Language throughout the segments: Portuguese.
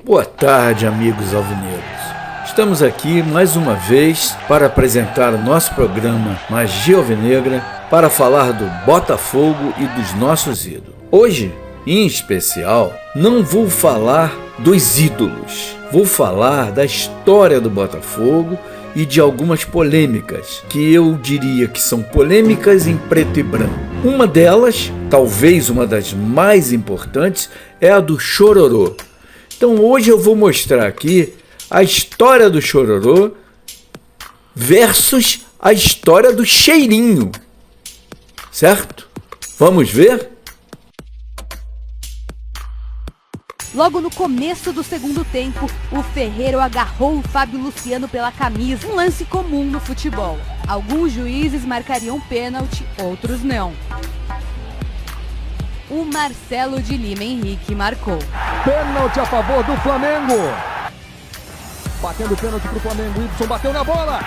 Boa tarde, amigos alvinegros. Estamos aqui mais uma vez para apresentar o nosso programa Magia Alvinegra para falar do Botafogo e dos nossos ídolos. Hoje, em especial, não vou falar dos ídolos, vou falar da história do Botafogo e de algumas polêmicas, que eu diria que são polêmicas em preto e branco. Uma delas, talvez uma das mais importantes, é a do Chororô. Então hoje eu vou mostrar aqui a história do Chororô versus a história do Cheirinho, certo? Vamos ver? Logo no começo do segundo tempo, o Ferreiro agarrou o Fábio Luciano pela camisa, um lance comum no futebol. Alguns juízes marcariam pênalti, outros não. O Marcelo de Lima Henrique marcou. Pênalti a favor do Flamengo. Batendo pênalti pro Flamengo, Ibson bateu na bola.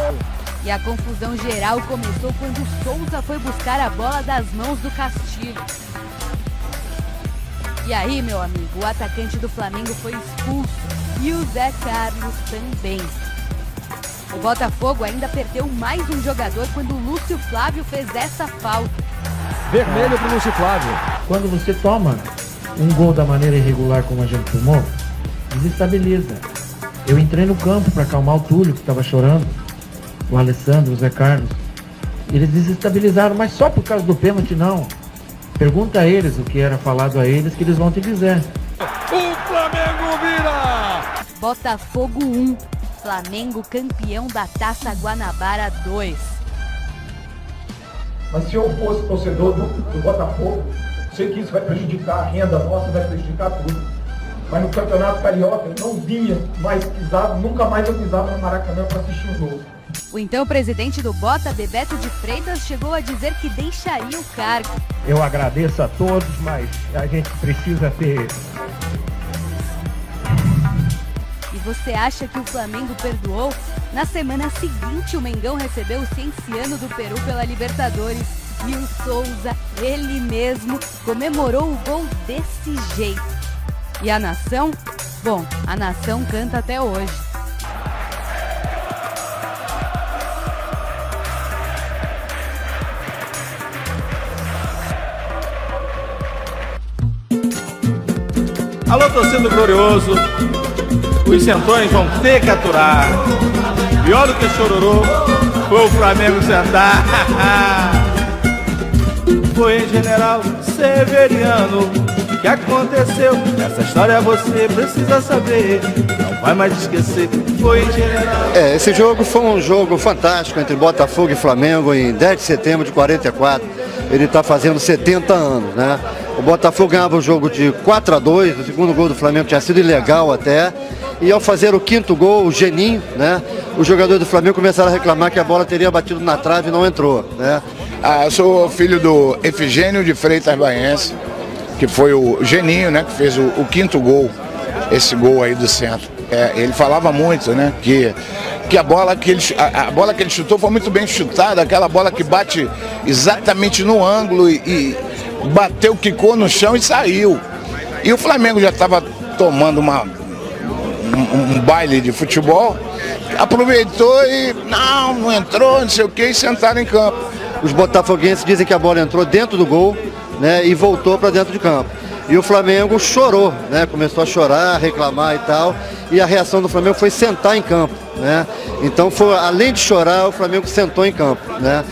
Gol! E a confusão geral começou quando Souza foi buscar a bola das mãos do Castilho. E aí, meu amigo, o atacante do Flamengo foi expulso e o Zé Carlos também. O Botafogo ainda perdeu mais um jogador quando o Lúcio Flávio fez essa falta. Vermelho pro Lúcio Flávio. Quando você toma um gol da maneira irregular como a gente tomou, desestabiliza. Eu entrei no campo para acalmar o Túlio, que estava chorando, o Alessandro, o Zé Carlos. Eles desestabilizaram, mas só por causa do pênalti não. Pergunta a eles o que era falado a eles, que eles vão te dizer. O Flamengo vira! Botafogo 1, Flamengo campeão da Taça Guanabara 2. Mas se eu fosse torcedor do Botafogo, sei que isso vai prejudicar a renda nossa, vai prejudicar tudo. Mas no Campeonato Carioca eu não vinha mais pisado, nunca mais eu pisava no Maracanã para assistir um jogo. O então presidente do Bota, Bebeto de Freitas, chegou a dizer que deixaria o cargo. Eu agradeço a todos, mas a gente precisa ter... E você acha que o Flamengo perdoou? Na semana seguinte, o Mengão recebeu o Cienciano do Peru pela Libertadores. E o Souza, ele mesmo, comemorou o gol desse jeito. E a nação? Bom, a nação canta até hoje. Alô, torcedor glorioso, os centões vão ter que aturar. Pior do que Chororô foi o Flamengo sentar. Foi em General Severiano que aconteceu. Essa história você precisa saber, não vai mais esquecer. Foi em General. Esse jogo foi um jogo fantástico entre Botafogo e Flamengo em 10 de setembro de 44. Ele está fazendo 70 anos, né? O Botafogo ganhava o jogo de 4-2, o segundo gol do Flamengo tinha sido ilegal até. E ao fazer o quinto gol, o Geninho, né? Os jogadores do Flamengo começaram a reclamar que a bola teria batido na trave e não entrou, né? Eu sou filho do Efigênio de Freitas Baiense, que foi o Geninho, né? Que fez o quinto gol, esse gol aí do centro. Ele falava muito, né? Que a bola que ele chutou foi muito bem chutada, aquela bola que bate exatamente no ângulo e bateu, quicou no chão e saiu. E o Flamengo já estava tomando um baile de futebol, aproveitou e não entrou, não sei o que, e sentaram em campo. Os botafoguenses dizem que a bola entrou dentro do gol, né, e voltou para dentro de campo. E o Flamengo chorou, né, começou a chorar, reclamar e tal, e a reação do Flamengo foi sentar em campo, né. Então, além de chorar, o Flamengo sentou em campo, né.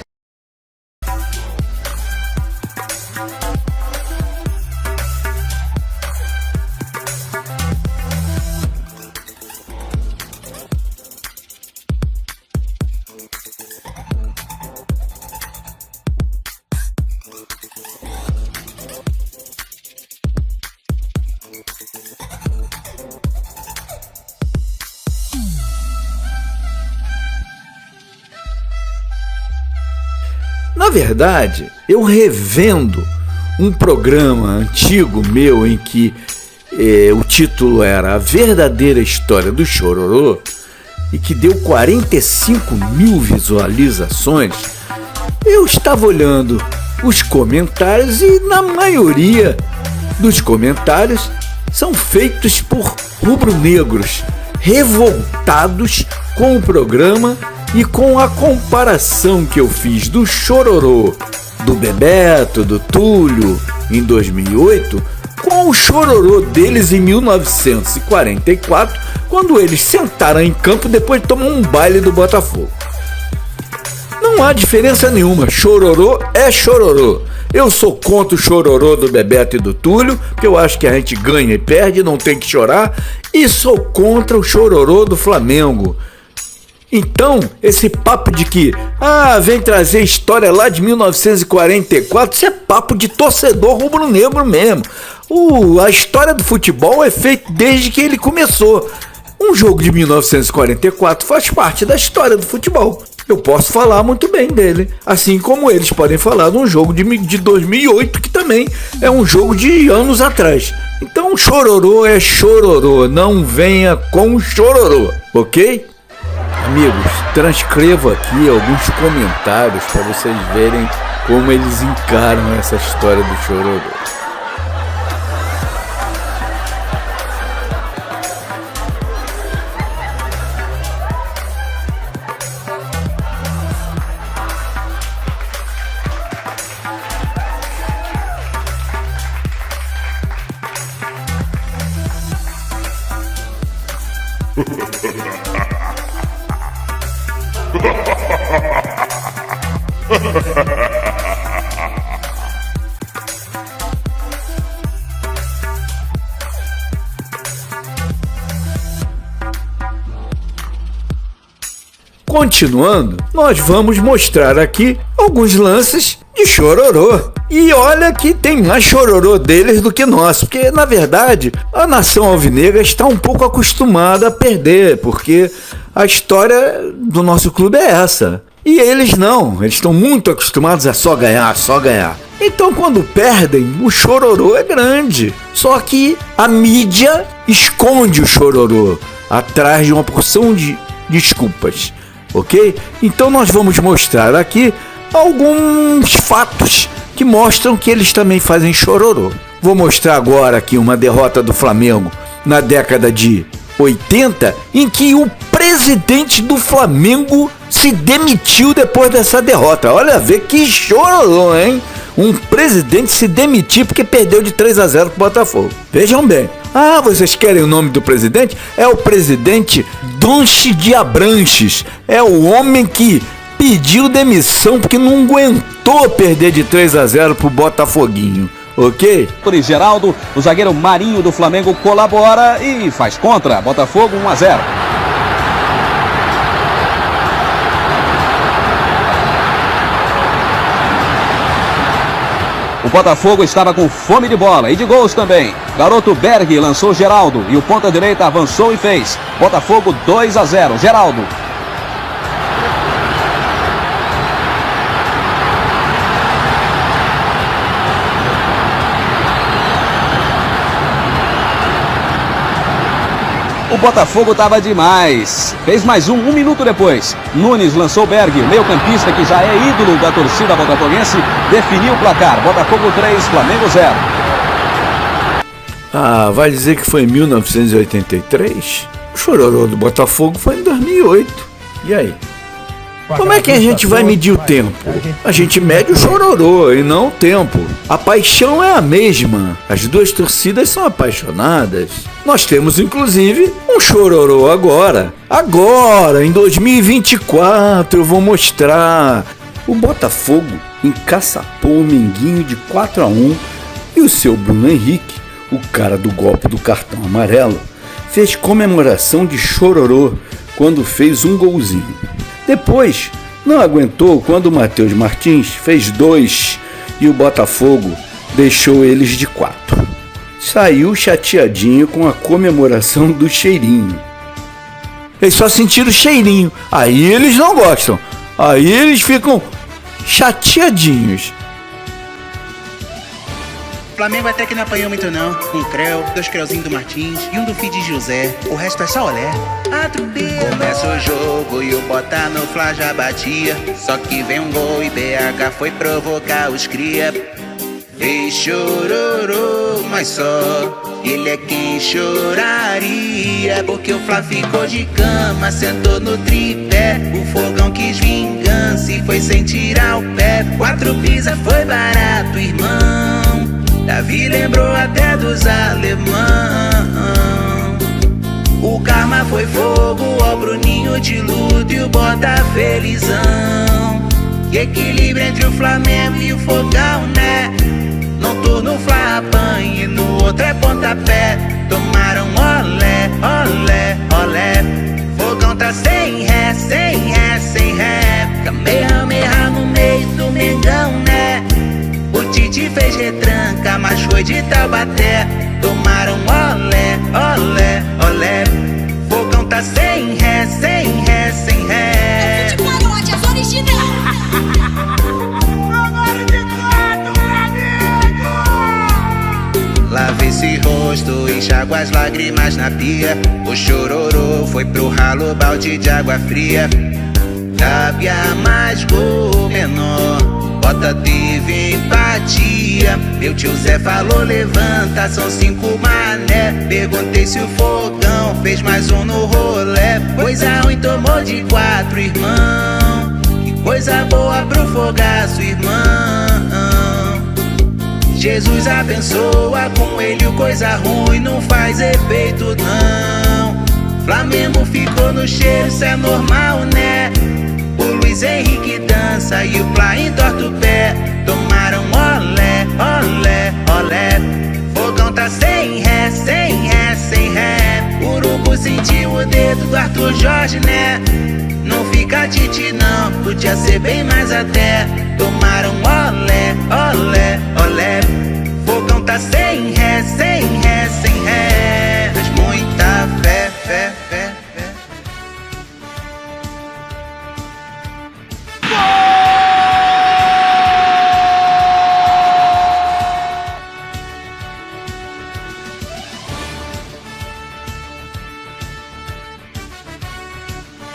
Na verdade, eu revendo um programa antigo meu em que o título era A Verdadeira História do Chororô e que deu 45 mil visualizações. Eu estava olhando os comentários e na maioria dos comentários são feitos por rubro-negros revoltados com o programa e com a comparação que eu fiz do chororô do Bebeto, do Túlio em 2008 com o chororô deles em 1944, quando eles sentaram em campo depois de tomar um baile do Botafogo. Não há diferença nenhuma, chororô é chororô. Eu sou contra o chororô do Bebeto e do Túlio, porque eu acho que a gente ganha e perde, não tem que chorar, e sou contra o chororô do Flamengo. Então, esse papo de que, vem trazer história lá de 1944, isso é papo de torcedor rubro-negro mesmo. A história do futebol é feita desde que ele começou. Um jogo de 1944 faz parte da história do futebol. Eu posso falar muito bem dele, assim como eles podem falar de um jogo de 2008, que também é um jogo de anos atrás. Então, chororô é chororô, não venha com chororô, ok? Amigos, transcrevo aqui alguns comentários para vocês verem como eles encaram essa história do chororô. Continuando, nós vamos mostrar aqui alguns lances de chororô. E olha que tem mais chororô deles do que nosso, porque na verdade a nação alvinegra está um pouco acostumada a perder, porque a história do nosso clube é essa. E eles não, eles estão muito acostumados a só ganhar, só ganhar. Então quando perdem, o chororô é grande. Só que a mídia esconde o chororô atrás de uma porção de desculpas. Ok? Então nós vamos mostrar aqui alguns fatos que mostram que eles também fazem chororô. Vou mostrar agora aqui uma derrota do Flamengo na década de 80, em que o presidente do Flamengo se demitiu depois dessa derrota. Olha, vê que chororô, hein? Um presidente se demitir porque perdeu de 3-0 pro Botafogo. Vejam bem. Vocês querem o nome do presidente? É o presidente Donche de Abranches. É o homem que pediu demissão porque não aguentou perder de 3-0 pro Botafoguinho. Ok? Por Geraldo, o zagueiro Marinho do Flamengo colabora e faz contra. Botafogo 1-0. O Botafogo estava com fome de bola e de gols também. Garoto Berg lançou Geraldo e o ponta-direita avançou e fez. Botafogo 2-0. Geraldo. O Botafogo estava demais. Fez mais um minuto depois. Nunes lançou Berg, meio-campista que já é ídolo da torcida botafoguense, definiu o placar. Botafogo 3, Flamengo 0. Vai dizer que foi em 1983? O chororô do Botafogo foi em 2008. E aí? Como é que a gente vai medir o tempo? A gente mede o chororô e não o tempo. A paixão é a mesma. As duas torcidas são apaixonadas. Nós temos, inclusive, um chororô agora. Agora, em 2024, eu vou mostrar. O Botafogo encaçapou o Menguinho de 4-1 e o seu Bruno Henrique, o cara do golpe do cartão amarelo, fez comemoração de chororô quando fez um golzinho. Depois, não aguentou quando o Matheus Martins fez 2 e o Botafogo deixou eles de 4. Saiu chateadinho com a comemoração do cheirinho. Eles só sentiram o cheirinho, aí eles não gostam, aí eles ficam chateadinhos. O Flamengo até que não apanhou muito não. Um creu, 2 creuzinhos do Martins e um do Filho de José. O resto é só olé. Começa o jogo e o Bota no Fla já batia. Só que vem um gol e BH foi provocar os cria. fez chororô, mas só ele é quem choraria. Porque o Fla ficou de cama, sentou no tripé. O Fogão quis vingança e foi sem tirar o pé. 4 pisa foi barato, irmão. Davi lembrou até dos alemão. O karma foi fogo, ó Bruninho de luto e o Bota felizão. Que equilíbrio entre o Flamengo e o Fogão, né? Num turno o Fla apanha e no outro é pontapé. Tomaram olé, olé, olé. Fogão tá sem ré, sem ré, sem ré. Kamehameha no meio do Mengão, né? O Tite fez retranca, mas foi de Taubaté. Tomaram olé, olé, olé. Fogão tá sem ré, sem ré, sem ré. De paródias original. Lava esse rosto, enxágua as lágrimas na pia. O chororô foi pro ralo, balde de água fria. Cabia mais gol menor, Bota teve empatia. Meu tio Zé falou levanta, são 5 mané. Perguntei se o Fogão fez mais um no rolé. Coisa ruim tomou de 4, irmão. Que coisa boa pro fogaço, irmão. Jesus abençoa, com ele o coisa ruim não faz efeito não. Flamengo ficou no cheiro, isso é normal, né? O Luiz Henrique dança e o Fla entorta o pé. Tomaram olé, olé, olé. Fogão tá sem ré, sem ré, sem ré. O Urubu sentiu o dedo do Arthur Jorge, né? Não fica Tite não, podia ser bem mais até. Tomaram olé, olé, olé. Fogão tá sem ré, sem ré, sem ré. Mas muita fé, fé, fé, fé.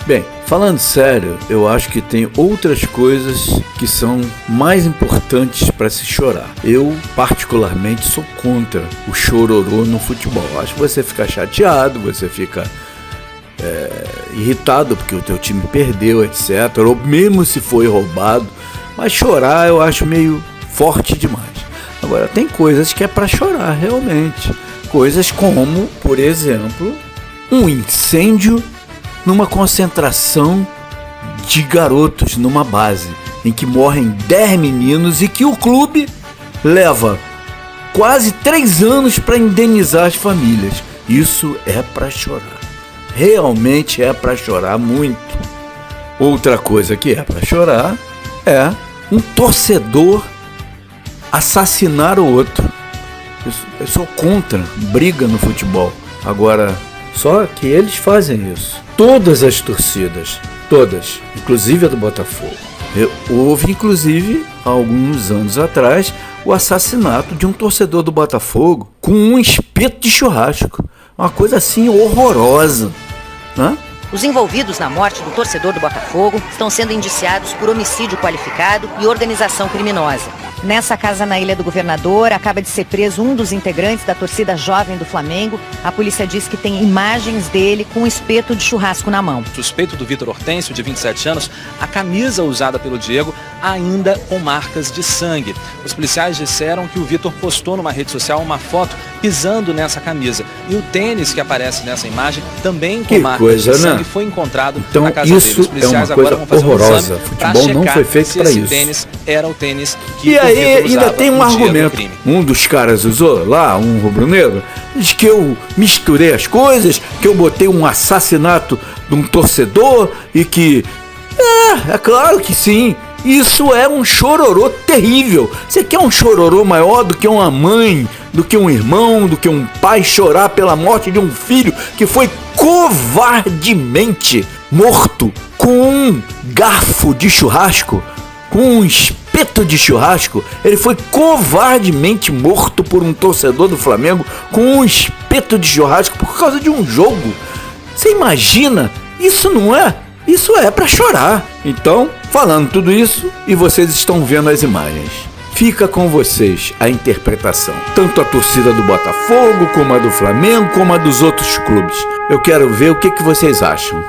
Bem, falando sério, eu acho que tem outras coisas que são mais importantes para se chorar. Eu, particularmente, sou contra o chororô no futebol. Acho que você fica chateado, você fica irritado porque o teu time perdeu, etc. Ou mesmo se foi roubado. Mas chorar eu acho meio forte demais. Agora, tem coisas que é para chorar, realmente. Coisas como, por exemplo, um incêndio numa concentração de garotos numa base, em que morrem 10 meninos e que o clube leva quase 3 anos para indenizar as famílias. Isso é para chorar. Realmente é para chorar muito. Outra coisa que é para chorar é um torcedor assassinar o outro. Eu sou contra briga no futebol. Agora, só que eles fazem isso. Todas as torcidas, todas, inclusive a do Botafogo. Houve, inclusive, há alguns anos atrás, o assassinato de um torcedor do Botafogo com um espeto de churrasco. Uma coisa assim horrorosa, né? Os envolvidos na morte do torcedor do Botafogo estão sendo indiciados por homicídio qualificado e organização criminosa. Nessa casa na Ilha do Governador, acaba de ser preso um dos integrantes da torcida jovem do Flamengo. A polícia diz que tem imagens dele com um espeto de churrasco na mão. Suspeito do Vitor Hortêncio, de 27 anos, a camisa usada pelo Diego ainda com marcas de sangue. Os policiais disseram que o Vitor postou numa rede social uma foto pisando nessa camisa. E o tênis que aparece nessa imagem, também com marcas de sangue, foi encontrado na casa dele. Os policiais agora vão fazer um exame para checar se esse tênis era o tênis que e aí ainda tem um argumento. Um dos caras usou lá, um rubro-negro, diz que eu misturei as coisas, que eu botei um assassinato de um torcedor e que... É claro que sim. Isso é um chororô terrível. Você quer um chororô maior do que uma mãe, do que um irmão, do que um pai chorar pela morte de um filho que foi covardemente morto com um garfo de churrasco, com um espeto de churrasco? Ele foi covardemente morto por um torcedor do Flamengo com um espeto de churrasco por causa de um jogo. Você imagina? Isso não é? Isso é pra chorar. Então, falando tudo isso, e vocês estão vendo as imagens. Fica com vocês a interpretação, tanto a torcida do Botafogo, como a do Flamengo, como a dos outros clubes. Eu quero ver o que vocês acham.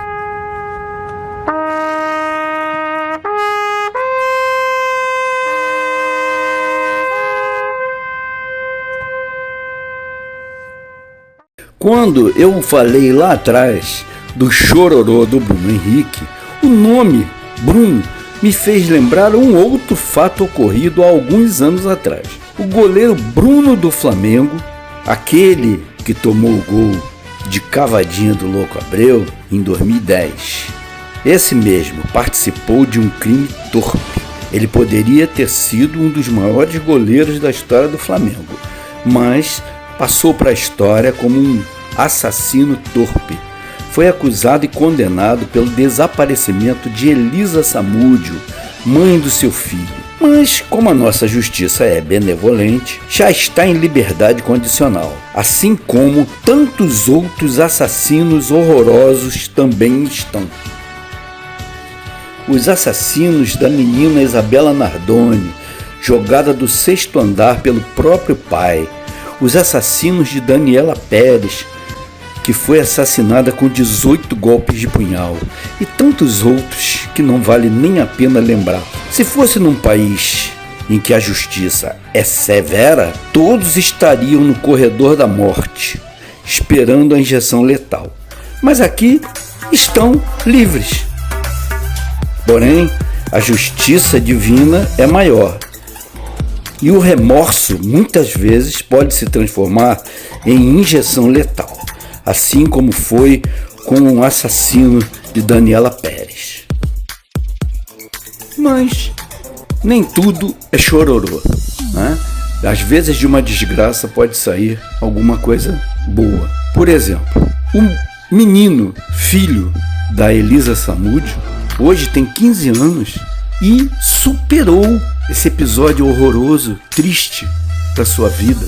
Quando eu falei lá atrás do chororô do Bruno Henrique, o nome Bruno me fez lembrar um outro fato ocorrido há alguns anos atrás. O goleiro Bruno do Flamengo, aquele que tomou o gol de cavadinha do Louco Abreu em 2010, esse mesmo participou de um crime torpe. Ele poderia ter sido um dos maiores goleiros da história do Flamengo, mas passou para a história como um assassino torpe. Foi acusado e condenado pelo desaparecimento de Elisa Samúdio, mãe do seu filho. Mas, como a nossa justiça é benevolente, já está em liberdade condicional, assim como tantos outros assassinos horrorosos também estão. Os assassinos da menina Isabela Nardoni, jogada do 6º andar pelo próprio pai. Os assassinos de Daniela Pérez, que foi assassinada com 18 golpes de punhal, e tantos outros que não vale nem a pena lembrar. Se fosse num país em que a justiça é severa, todos estariam no corredor da morte, esperando a injeção letal. Mas aqui estão livres. Porém, a justiça divina é maior. E o remorso, muitas vezes, pode se transformar em injeção letal, assim como foi com o assassino de Daniela Pérez. Mas nem tudo é chororô, né? Às vezes de uma desgraça pode sair alguma coisa boa. Por exemplo, um menino, filho da Elisa Samúdio, hoje tem 15 anos e superou esse episódio horroroso, triste da sua vida,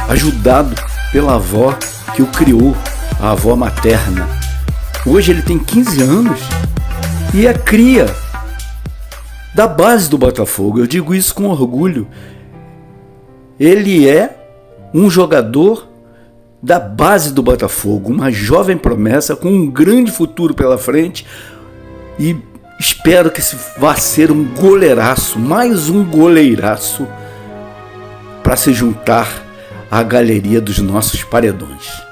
ajudado pela avó que o criou, a avó materna. Hoje ele tem 15 anos e é cria da base do Botafogo. Eu digo isso com orgulho. Ele é um jogador da base do Botafogo, uma jovem promessa com um grande futuro pela frente, e espero que vá ser um goleiraço, mais um goleiraço para se juntar à galeria dos nossos paredões.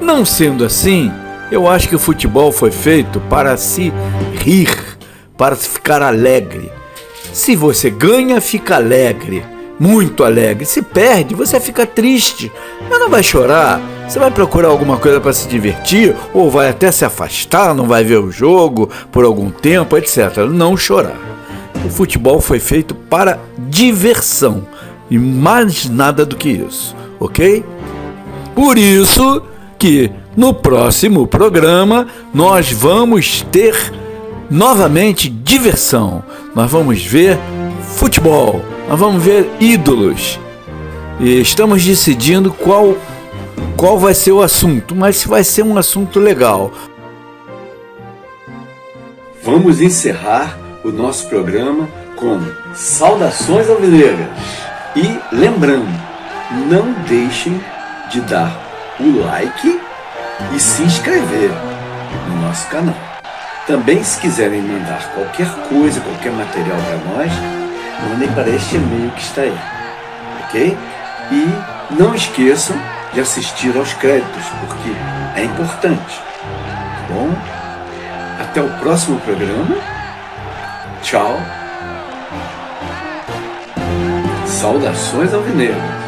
Não sendo assim, eu acho que o futebol foi feito para se rir, para se ficar alegre. Se você ganha, fica alegre, muito alegre. Se perde, você fica triste, mas não vai chorar. Você vai procurar alguma coisa para se divertir, ou vai até se afastar, não vai ver o jogo por algum tempo, etc. Não chorar. O futebol foi feito para diversão e mais nada do que isso, ok? Por isso que no próximo programa nós vamos ter novamente diversão. Nós vamos ver futebol, nós vamos ver ídolos. E estamos decidindo qual vai ser o assunto, mas vai ser um assunto legal. Vamos encerrar o nosso programa com saudações alvinegras. E lembrando, não deixem de dar o like e se inscrever no nosso canal. Também, se quiserem mandar qualquer coisa, qualquer material para nós, mandem para este e-mail que está aí, ok? E não esqueçam de assistir aos créditos, porque é importante. Bom, até o próximo programa. Tchau. Saudações alvinegras.